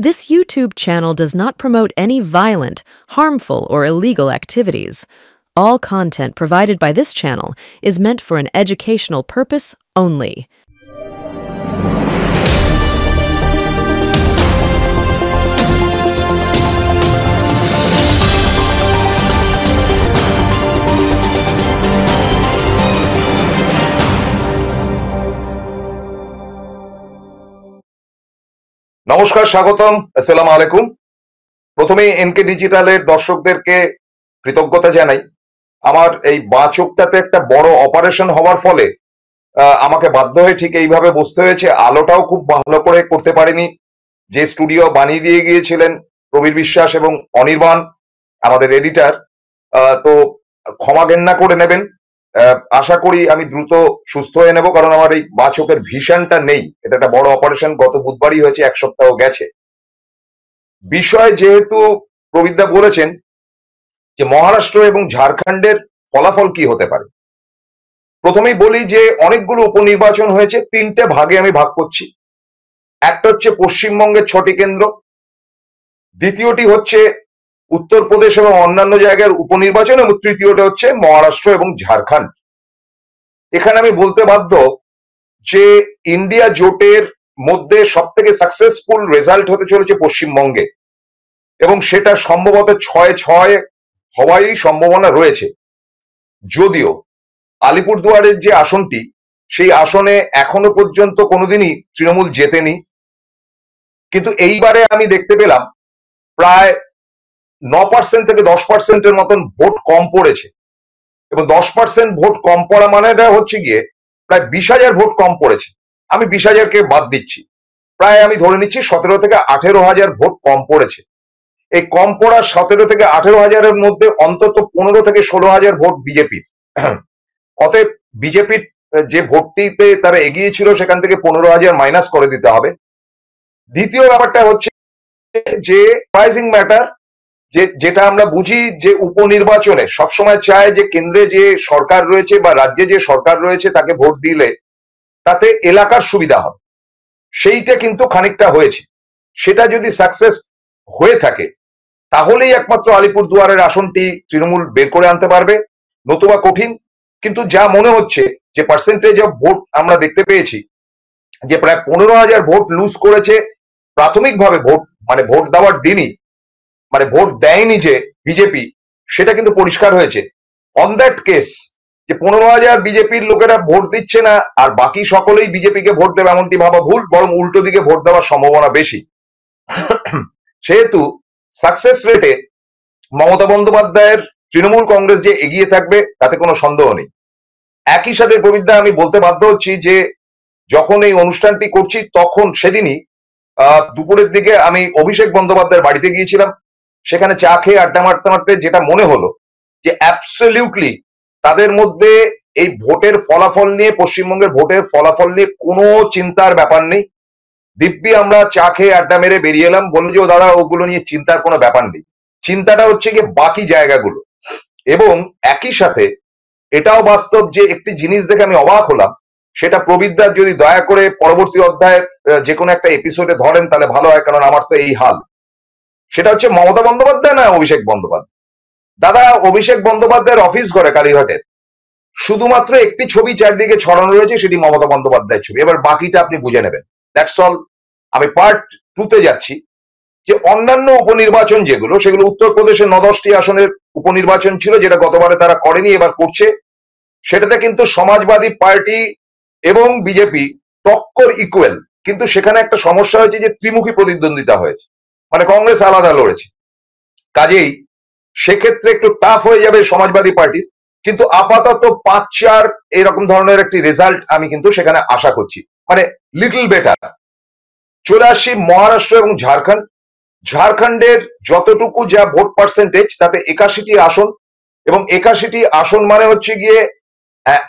This YouTube channel does not promote any violent, harmful, or illegal activities. All content provided by this channel is meant for an educational purpose only. নমস্কার, স্বাগতম, আসসালামু আলাইকুম। প্রথমে NK ডিজিটালের দর্শকদেরকে কৃতজ্ঞতা জানাই। আমার এই বাঁ চোখটাতে একটা বড় অপারেশন হওয়ার ফলে আমাকে বাধ্য হয়ে ঠিক এইভাবে বসতে হয়েছে। আলোটাও খুব ভালো করে করতে পারিনি। যে স্টুডিও বানিয়ে দিয়ে গিয়েছিলেন প্রবীর বিশ্বাস এবং অনির্বাণ, আমাদের এডিটার, তো ক্ষমা ঘেন্না করে নেবেন। আশা করি আমি দ্রুত সুস্থ হয়ে নেব, কারণ আমার এই বাঁ চোখের ভিশনটা নেই। এটা একটা বড় অপারেশন, গত বুধবারই হয়েছে, এক সপ্তাহ গেছে। বিষয় যেহেতু প্রবীরদা বলেছেন যে মহারাষ্ট্র এবং ঝাড়খণ্ডের ফলাফল কি হতে পারে, প্রথমেই বলি যে অনেকগুলো উপনির্বাচন হয়েছে, তিনটে ভাগে আমি ভাগ করছি। একটা হচ্ছে পশ্চিমবঙ্গের 6টি কেন্দ্র, দ্বিতীয়টি হচ্ছে উত্তরপ্রদেশ এবং অন্যান্য জায়গার উপনির্বাচন, এবং তৃতীয়টা হচ্ছে মহারাষ্ট্র এবং ঝাড়খণ্ড। এখানে আমি বলতে বাধ্য যে ইন্ডিয়া জোটের মধ্যে সব থেকে সাকসেসফুল রেজাল্ট হতে চলেছে পশ্চিমবঙ্গে, এবং সেটা সম্ভবত 6-6 হওয়ারই সম্ভাবনা রয়েছে। যদিও আলিপুরদুয়ারের যে আসনটি, সেই আসনে এখনো পর্যন্ত কোনোদিনই তৃণমূল জেতেনি, কিন্তু এইবারে আমি দেখতে পেলাম প্রায় 9% থেকে 10%-এর মতন ভোট কম পড়েছে। এবং 10% ভোট কম পড়া মানেটা হচ্ছে গিয়ে প্রায় 20,000 ভোট কম পড়েছে। আমি 20,000-কে বাদ দিচ্ছি, প্রায় আমি ধরে নিচ্ছি 17 থেকে 18,000 ভোট কম পড়েছে। এই কম পড়া 17 থেকে 18,000-এর মধ্যে অন্তত 15 থেকে 16,000 ভোট বিজেপির। অতএব বিজেপির যে ভোটটিতে তারা এগিয়ে ছিল, সেখান থেকে 15,000 মাইনাস করে দিতে হবে। দ্বিতীয় ব্যাপারটা হচ্ছে যে প্রাইজিং ম্যাটার, যেটা আমরা বুঝি যে উপনির্বাচনে সবসময় চায় যে কেন্দ্রে যে সরকার রয়েছে বা রাজ্যে যে সরকার রয়েছে তাকে ভোট দিলে তাতে এলাকার সুবিধা হবে। সেইটা কিন্তু খানিকটা হয়েছে। সেটা যদি সাকসেস হয়ে থাকে তাহলেই একমাত্র আলিপুরদুয়ারের আসনটি তৃণমূল বের করে আনতে পারবে, নতুবা কঠিন। কিন্তু যা মনে হচ্ছে যে পার্সেন্টেজ অফ ভোট আমরা দেখতে পেয়েছি যে প্রায় 15,000 ভোট লুজ করেছে প্রাথমিকভাবে, ভোট মানে ভোট দেওয়ার দিনই, মানে ভোট দেয়নি যে বিজেপি, সেটা কিন্তু পরিষ্কার হয়েছে। অন দ্যাট কেস যে 15,000 বিজেপির লোকেরা ভোট দিচ্ছে না আর বাকি সকলেই বিজেপিকে ভোট দেবে, এমনটি ভাবা ভুল, বরং উল্টো দিকে ভোট দেওয়ার সম্ভাবনা বেশি। সেহেতু সাকসেস রেটে মমতা বন্দ্যোপাধ্যায়ের তৃণমূল কংগ্রেস যে এগিয়ে থাকবে তাতে কোনো সন্দেহ নেই। একই সাথে প্রবীরদা, আমি বলতে বাধ্য হচ্ছি যে যখন এই অনুষ্ঠানটি করছি তখন সেদিনই দুপুরের দিকে আমি অভিষেক বন্দ্যোপাধ্যায়ের বাড়িতে গিয়েছিলাম। সেখানে চা খেয়ে আড্ডা মারতে মারতে যেটা মনে হলো যে অ্যাবসলিউটলি তাদের মধ্যে এই ভোটের ফলাফল নিয়ে, পশ্চিমবঙ্গের ভোটের ফলাফল নিয়ে কোনো চিন্তার ব্যাপার নেই। দিব্যি আমরা চা খেয়ে আড্ডা মেরে বেরিয়ে এলাম, বললো যে ও দাদা, ওগুলো নিয়ে চিন্তার কোনো ব্যাপার নেই, চিন্তাটা হচ্ছে গিয়ে বাকি জায়গাগুলো। এবং একই সাথে এটাও বাস্তব যে একটি জিনিস দেখে আমি অবাক হলাম, সেটা প্রবীরদা যদি দয়া করে পরবর্তী অধ্যায়ে যে কোনো একটা এপিসোডে ধরেন তাহলে ভালো হয়, কারণ আমার তো এই হাল। সেটা হচ্ছে মমতা বন্দ্যোপাধ্যায় না অভিষেক বন্দ্যোপাধ্যায়। দাদা, অভিষেক বন্দ্যোপাধ্যায়ের অফিস ঘরে কালীঘাটের শুধুমাত্র একটি ছবি চারদিকে ছড়ানো রয়েছে, সেটি মমতা বন্দ্যোপাধ্যায়ের ছবি। এবার বাকিটা আপনি বুঝে নেবেন, দ্যাটস অল। আমি পার্ট 2-তে যাচ্ছি, যে অন্যান্য উপনির্বাচন যেগুলো, সেগুলো উত্তরপ্রদেশের 9-10টি আসনের উপনির্বাচন ছিল, যেটা গতবারে তারা করেনি, এবার করছে। সেটাতে কিন্তু সমাজবাদী পার্টি এবং বিজেপি টক্কর ইকুয়াল, কিন্তু সেখানে একটা সমস্যা হয়েছে যে ত্রিমুখী প্রতিদ্বন্দ্বিতা হয়েছে, মানে কংগ্রেস আলাদা লড়েছে। কাজেই সেক্ষেত্রে একটু টাফ হয়ে যাবে সমাজবাদী পার্টির, কিন্তু আপাতত 5-4 এরকম ধরনের একটি রেজাল্ট আমি কিন্তু সেখানে আশা করছি, মানে লিটল বেটার। চলে আসছি মহারাষ্ট্র এবং ঝাড়খণ্ড। ঝাড়খণ্ডের যতটুকু যা ভোট পার্সেন্টেজ, তাতে 81টি আসন, এবং 81টি আসন মানে হচ্ছে গিয়ে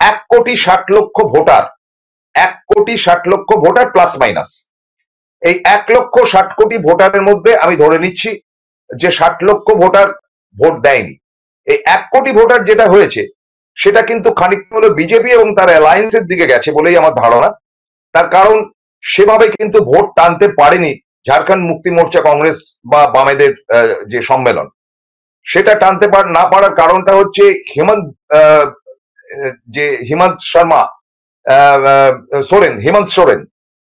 1,60,00,000 ভোটার, 1,60,00,000 ভোটার প্লাস মাইনাস। এই 1,60,00,000 ভোটারের মধ্যে আমি ধরে নিচ্ছি যে 60 লক্ষ ভোটার ভোট দেয়নি। এই 1 কোটি ভোটার যেটা হয়েছে, সেটা কিন্তু খানিকটা হলো বিজেপি এবং তার অ্যালায়েন্সের দিকে গেছে বলেই আমার ধারণা। তার কারণ সেভাবে কিন্তু ভোট টানতে পারেনি ঝাড়খণ্ড মুক্তি মোর্চা কংগ্রেস বা বামেদের যে সম্মেলন, সেটা টানতে না পারার কারণটা হচ্ছে হেমন্ত যে হেমন্ত শর্মা সোরেন,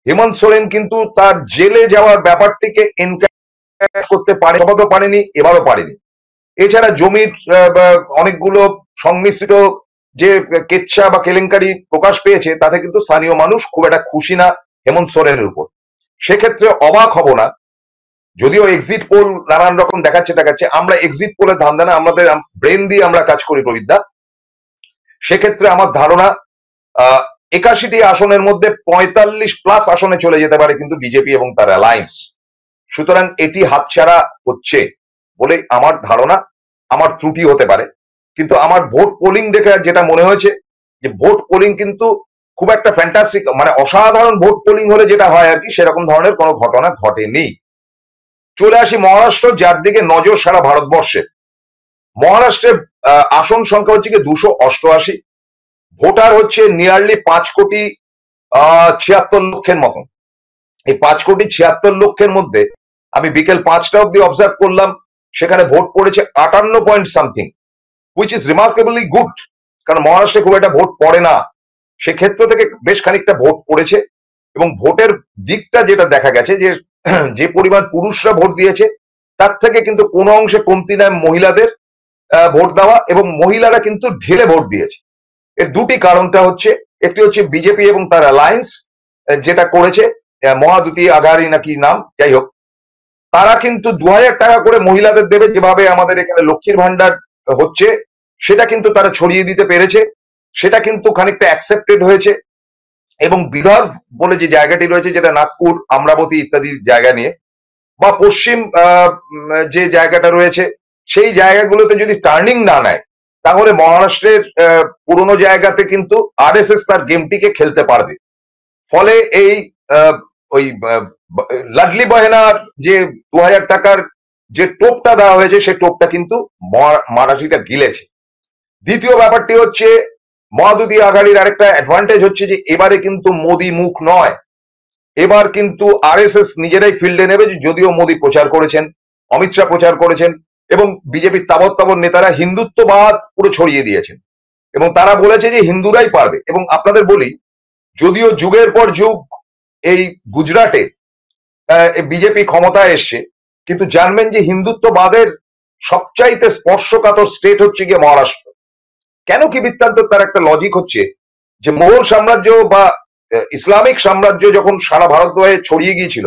হেমন্ত সোরেন কিন্তু তার জেলে যাওয়ার ব্যাপারটিকে এনক্যাশ করতে পারেনি, এবারও পারেনি। এছাড়া জমির অনেকগুলো সংমিশ্রিত যে কেচ্ছা বা কেলেঙ্কারি প্রকাশ পেয়েছে, তাতে কিন্তু স্থানীয় মানুষ খুব একটা খুশি না হেমন্ত সোরেনের উপর। সেক্ষেত্রে অবাক হব না, যদিও এক্সিট পোল নানান রকম দেখাচ্ছে, আমরা এক্সিট পোলের ধান্দা না, আমাদের ব্রেন দিয়ে আমরা কাজ করি প্রবিদ্যা। সেক্ষেত্রে আমার ধারণা 81টি আসনের মধ্যে 45+ আসনে চলে যেতে পারে কিন্তু বিজেপি এবং তার অ্যালায়েন্স। সুতরাং এটি হাতছাড়া হচ্ছে বলে আমার ধারণা, আমার ত্রুটি হতে পারে, কিন্তু আমার ভোট পোলিং দেখে যেটা মনে হয়েছে যে ভোট পোলিং কিন্তু খুব একটা ফ্যান্টাস্টিক, মানে অসাধারণ ভোট পোলিং হলে যেটা হয় আর কি, সেরকম ধরনের কোনো ঘটনা ঘটেনি। চলে আসি মহারাষ্ট্র, যার দিকে নজর সারা ভারতবর্ষে। মহারাষ্ট্রের আসন সংখ্যা হচ্ছে কি 288, ভোটার হচ্ছে নিয়ারলি 5,76,00,000 মতন। এই 5,76,00,000 মধ্যে আমি বিকেল 5টা অব্দি অবজার্ভ করলাম, সেখানে ভোট পড়েছে 58 point something, which is remarkably good, কারণ মহারাষ্ট্রে খুব একটা ভোট পড়ে না, সেক্ষেত্র থেকে বেশ খানিকটা ভোট পড়েছে। এবং ভোটের দিকটা যেটা দেখা গেছে যে যে পরিমাণ পুরুষরা ভোট দিয়েছে, তার থেকে কিন্তু কোনো অংশে কমতি নয় মহিলাদের ভোট দেওয়া, এবং মহিলারা কিন্তু ঢেলে ভোট দিয়েছে। এর দুটি কারণটা হচ্ছে, একটি হচ্ছে বিজেপি এবং তার অ্যালায়েন্স যেটা করেছে, মহাদুতি আঘাড়ি নাকি নাম, যাই হোক, তারা কিন্তু 2,000 টাকা করে মহিলাদের দেবে, যেভাবে আমাদের এখানে লক্ষ্মীর ভান্ডার হচ্ছে, সেটা কিন্তু তারা ছড়িয়ে দিতে পেরেছে, সেটা কিন্তু খানিকটা অ্যাকসেপ্টেড হয়েছে। এবং বিদর্ভ বলে যে জায়গাটি রয়েছে, যেটা নাগপুর, আমরাবতী ইত্যাদি জায়গা নিয়ে, বা পশ্চিম যে জায়গাটা রয়েছে, সেই জায়গাগুলোতে যদি টার্নিং না নেয়, তাহলে মহারাষ্ট্রের পুরোনো জায়গাতে কিন্তু আরএসএস তার গেমটিকে খেলতে পারবে। ফলে এই ওই লাডলি বহেনার যে 2,000 টাকার যে টোপটা দেওয়া হয়েছে, সেই টোপটা কিন্তু মারাঠিটা গিলেছে। দ্বিতীয় ব্যাপারটি হচ্ছে, মহাদুতি আঘাড়ির আরেকটা অ্যাডভান্টেজ হচ্ছে যে এবারে কিন্তু মোদি মুখ নয়, এবার কিন্তু আরএসএস নিজেরাই ফিল্ডে নেবে। যদিও মোদি প্রচার করেছেন, অমিত শাহ প্রচার করেছেন, এবং বিজেপির তাবৎ নেতারা হিন্দুত্ববাদ পুরো ছড়িয়ে দিয়েছেন, এবং তারা বলেছে যে হিন্দুরাই পারবে। এবং আপনাদের বলি, যদিও যুগের পর যুগ এই গুজরাটে বিজেপি ক্ষমতায় এসছে, কিন্তু জানবেন যে হিন্দুত্ববাদের সবচাইতে স্পর্শকাতর স্টেট হচ্ছে গিয়ে মহারাষ্ট্র। কেন কি বৃত্তান্ত, তার একটা লজিক হচ্ছে যে মোগল সাম্রাজ্য বা ইসলামিক সাম্রাজ্য যখন সারা ভারতবর্ষে ছড়িয়ে গিয়েছিল,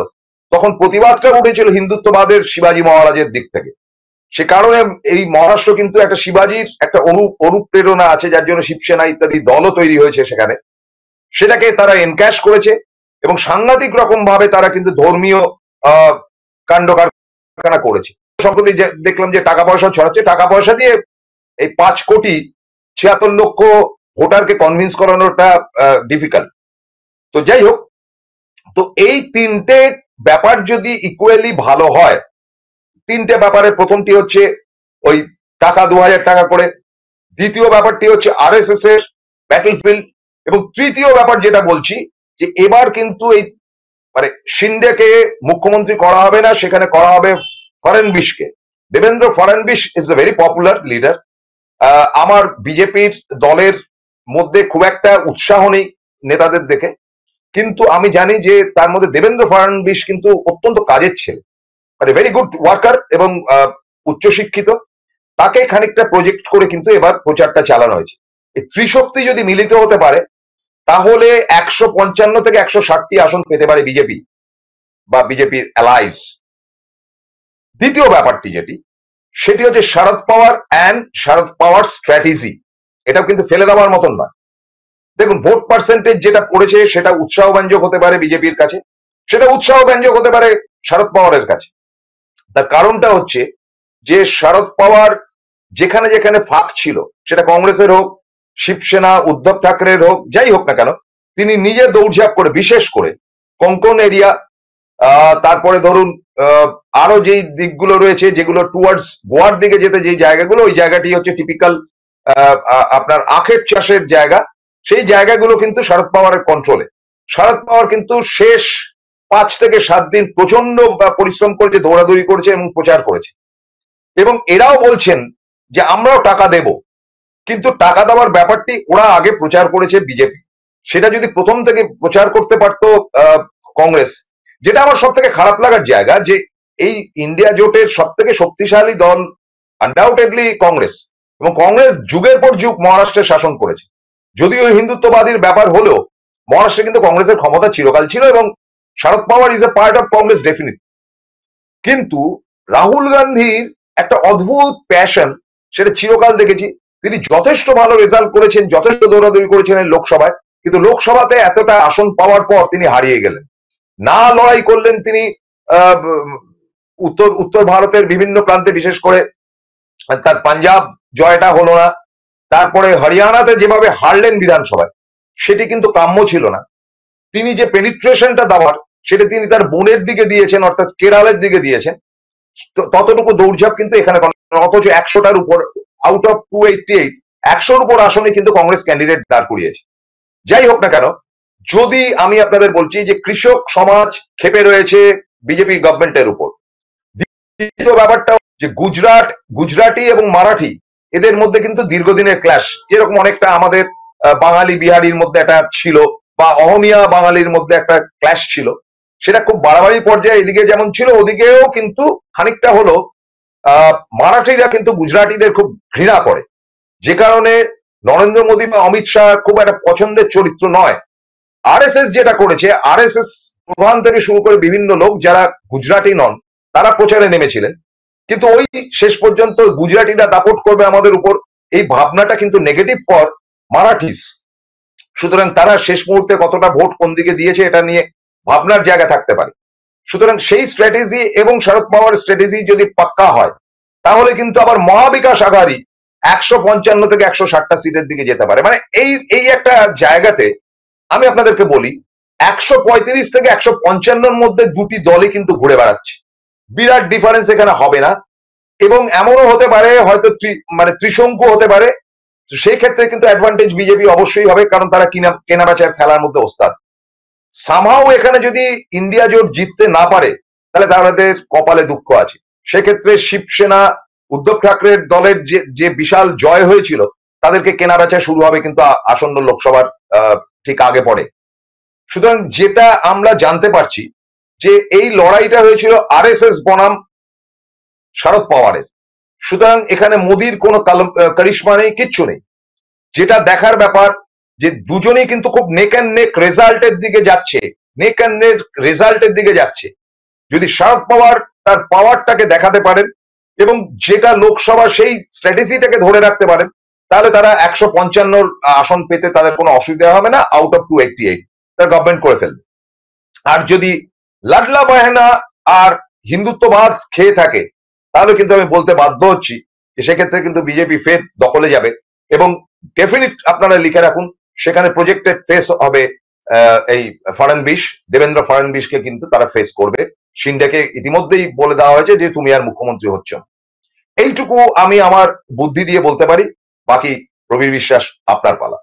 তখন প্রতিবাদটা উঠেছিল হিন্দুত্ববাদের শিবাজী মহারাজের দিক থেকে। সে কারণে এই মহারাষ্ট্র কিন্তু একটা শিবাজির একটা অনুপ্রেরণা আছে, যার জন্য শিবসেনা ইত্যাদি দলও তৈরি হয়েছে সেখানে, সেটাকে তারা এনক্যাশ করেছে। এবং সাংঘাতিক রকম ভাবে তারা কিন্তু ধর্মীয় কাণ্ড কারখানা করেছে। সম্প্রতি দেখলাম যে টাকা পয়সা ছড়াচ্ছে, টাকা পয়সা দিয়ে এই 5,76,00,000 ভোটারকে কনভিন্স করানোটা ডিফিকাল্ট। তো যাই হোক, তো এই তিনটে ব্যাপার যদি ইকুয়ালি ভালো হয়, তিনটে ব্যাপারে প্রথমটি হচ্ছে ওই টাকা 2,000 টাকা করে, দ্বিতীয় ব্যাপারটি হচ্ছে আরএসএস এর ব্যাটলফিল্ড, এবং তৃতীয় ব্যাপার যেটা বলছি যে এবার কিন্তু এই মানে শিন্ডেকে মুখ্যমন্ত্রী করা হবে না, সেখানে করা হবে ফড়নবিশকে। Devendra Fadnavis is a very popular leader. আমার বিজেপির দলের মধ্যে খুব একটা উৎসাহ নেই নেতাদের দেখে, কিন্তু আমি জানি যে তার মধ্যে দেবেন্দ্র ফড়নবিশ কিন্তু অত্যন্ত কাজের ছেলে, মানে ভেরি গুড ওয়ার্কার এবং উচ্চশিক্ষিত। তাকে খানিকটা প্রজেক্ট করে কিন্তু এবার প্রচারটা চালানো হয়েছে। এই ত্রিশক্তি যদি মিলিত হতে পারে, তাহলে 155 থেকে 160টি আসন পেতে পারে বিজেপি বা বিজেপির অ্যালাইজ। দ্বিতীয় ব্যাপারটি যেটি, সেটি হচ্ছে Sharad power and Sharad power strategy. এটাও কিন্তু ফেলে দেওয়ার মতন নয়। দেখুন, ভোট পার্সেন্টেজ যেটা পড়েছে, সেটা উৎসাহব্যঞ্জক হতে পারে বিজেপির কাছে, সেটা উৎসাহব্যঞ্জক হতে পারে শরদ পাওয়ারের কাছে। তার কারণটা হচ্ছে যে শরদ পাওয়ার যেখানে যেখানে ফাঁক ছিল, সেটা কংগ্রেসের হোক, শিবসেনা, উদ্ধব ঠাকরের হোক, যাই হোক না কেন, তিনি নিজে দৌড়ঝাঁপ করে, বিশেষ করে কোঙ্কন এরিয়া, তারপরে ধরুন আরো যেই দিকগুলো রয়েছে যেগুলো টুয়ার্ডস গোয়ার দিকে যেতে যে জায়গাগুলো, ওই জায়গাটি হচ্ছে টিপিক্যাল আপনার আখের চাষের জায়গা, সেই জায়গাগুলো কিন্তু শরদ পাওয়ারের কন্ট্রোলে। শরদ পাওয়ার কিন্তু শেষ 5 থেকে 7 দিন প্রচন্ড পরিশ্রম করেছে, দৌড়াদৌড়ি করেছে এবং প্রচার করেছে। এবং এরাও বলছেন যে আমরাও টাকা দেব, কিন্তু টাকা দেওয়ার ব্যাপারটি ওরা আগে প্রচার করেছে বিজেপি, সেটা যদি প্রথম থেকে প্রচার করতে পারতো কংগ্রেস, যেটা আমার সব থেকে খারাপ লাগার জায়গা, যে এই ইন্ডিয়া জোটের সব থেকে শক্তিশালী দল আনডাউটেডলি কংগ্রেস, এবং কংগ্রেস যুগের পর যুগ মহারাষ্ট্রে শাসন করেছে। যদিও হিন্দুত্ববাদীর ব্যাপার হলেও মহারাষ্ট্রে কিন্তু কংগ্রেসের ক্ষমতা চিরকাল ছিল, এবং Sharad power is a part of Congress definitely. কিন্তু রাহুল গান্ধীর একটা অদ্ভুত প্যাশন, সেটা চিরকাল দেখেছি। তিনি যথেষ্ট ভালো রেজাল্ট করেছেন, যথেষ্ট দৌড়াদৌড়ি করেছেন লোকসভায়, কিন্তু লোকসভাতে এতটা আসন পাওয়ার পর তিনি হারিয়ে গেলেন। না লড়াই করলেন তিনি আহ, উত্তর উত্তর ভারতের বিভিন্ন প্রান্তে, বিশেষ করে তার পাঞ্জাব জয়টা হলো না, তারপরে হরিয়ানাতে যেভাবে হারলেন বিধানসভায়, সেটি কিন্তু কাম্য ছিল না। তিনি যে পেনিট্রেশনটা দেওয়ার, সেটা তিনি তার বোনের দিকে দিয়েছেন, অর্থাৎ কেরালের দিকে দিয়েছেন। ততটুকু দৌড়ঝাঁপ কিন্তু এখানে, অথচ 100টার উপর আউট অফ 288, 100-র উপর আসনে কিন্তু কংগ্রেস ক্যান্ডিডেট দাঁড় করিয়েছে। যাই হোক না কেন, যদি আমি আপনাদের বলছি যে কৃষক সমাজ ক্ষেপে রয়েছে বিজেপি গভর্নমেন্টের উপর। দ্বিতীয় ব্যাপারটা যে গুজরাটি এবং মারাঠি, এদের মধ্যে কিন্তু দীর্ঘদিনের ক্ল্যাশ, যেরকম অনেকটা আমাদের বাঙালি বিহারির মধ্যে একটা ছিল, বা অহমিয়া বাঙালির মধ্যে একটা ক্ল্যাশ ছিল, সেটা খুব বাড়াবাড়ি পর্যায়ে এদিকে যেমন ছিল, ওদিকেও কিন্তু খানিকটা হলো। মারাঠিরা কিন্তু গুজরাটিদের খুব ঘৃণা করে, যে কারণে নরেন্দ্র মোদী বা অমিত শাহ খুব একটা পছন্দের চরিত্র নয়। আরএসএস যেটা করেছে, আরএসএস প্রধান থেকে শুরু করে বিভিন্ন লোক যারা গুজরাটি নন, তারা প্রচারে নেমেছিলেন, কিন্তু ওই শেষ পর্যন্ত গুজরাটিরা দাপট করবে আমাদের উপর, এই ভাবনাটা কিন্তু নেগেটিভ ফর মারাঠিস। সুতরাং তারা শেষ মুহূর্তে কতটা ভোট কোন দিকে দিয়েছে এটা নিয়ে ভাবনার জায়গা থাকতে পারে। সুতরাং সেই স্ট্র্যাটেজি এবং শরদ পাওয়ার স্ট্র্যাটেজি যদি পাক্কা হয়, তাহলে কিন্তু আবার মহাবিকাশ আঘাড়ি 155 থেকে 160টা সিটের দিকে যেতে পারে। মানে এই এই একটা জায়গাতে আমি আপনাদেরকে বলি, 135 থেকে 155-র মধ্যে দুটি দলই কিন্তু ঘুরে বেড়াচ্ছে, বিরাট ডিফারেন্স এখানে হবে না। এবং এমনও হতে পারে হয়তো মানে ত্রিশঙ্কু হতে পারে, সেই ক্ষেত্রে কিন্তু অ্যাডভান্টেজ বিজেপি অবশ্যই হবে, কারণ তারা কেনাবেচার খেলার মধ্যে ওস্তাদ। সামহাও এখানে যদি ইন্ডিয়া জোট জিততে না পারে, তাহলে তাদের কপালে দুঃখ আছে। সেক্ষেত্রে শিবসেনা, উদ্ধব ঠাকরের দলের যে বিশাল জয় হয়েছিল, তাদেরকে কেনাবেচা শুরু হবে কিন্তু আসন্ন লোকসভার ঠিক আগে পরে। সুতরাং যেটা আমরা জানতে পারছি, যে এই লড়াইটা হয়েছিল আরএসএস বনাম শরদ পাওয়ারের। সুতরাং এখানে মোদির কোনো কারিশমা নেই, কিচ্ছু নেই। যেটা দেখার ব্যাপার, যে দুজনেই কিন্তু খুব নেক অ্যান্ড নেক রেজাল্টের দিকে যাচ্ছে, নেক অ্যান্ড নেক রেজাল্টের দিকে যাচ্ছে। যদি শরদ পাওয়ার তার পাওয়ারটাকে দেখাতে পারেন এবং যেটা লোকসভা সেই স্ট্র্যাটেজিটাকে ধরে রাখতে পারেন, তাহলে তারা 155 আসন পেতে তাদের কোনো অসুবিধা হবে না, আউট অফ 288 তার গভর্নমেন্ট করে ফেলবে। আর যদি লাডলা বাহেনা আর হিন্দুত্ববাদ খেয়ে থাকে, তাহলে কিন্তু আমি বলতে বাধ্য হচ্ছি যে সেক্ষেত্রে কিন্তু বিজেপি ফের দখলে যাবে। এবং ডেফিনিট আপনারা লিখে রাখুন, সেখানে প্রজেক্টেড ফেস হবে এই ফড়নবিশ, দেবেন্দ্র ফড়নবিশকে কিন্তু তারা ফেস করবে। শিন্ডেকে ইতিমধ্যেই বলে দেওয়া হয়েছে যে তুমি আর মুখ্যমন্ত্রী হচ্ছ। এইটুকু আমি আমার বুদ্ধি দিয়ে বলতে পারি। বাকি প্রবীর বিশ্বাস, আপনার পালা।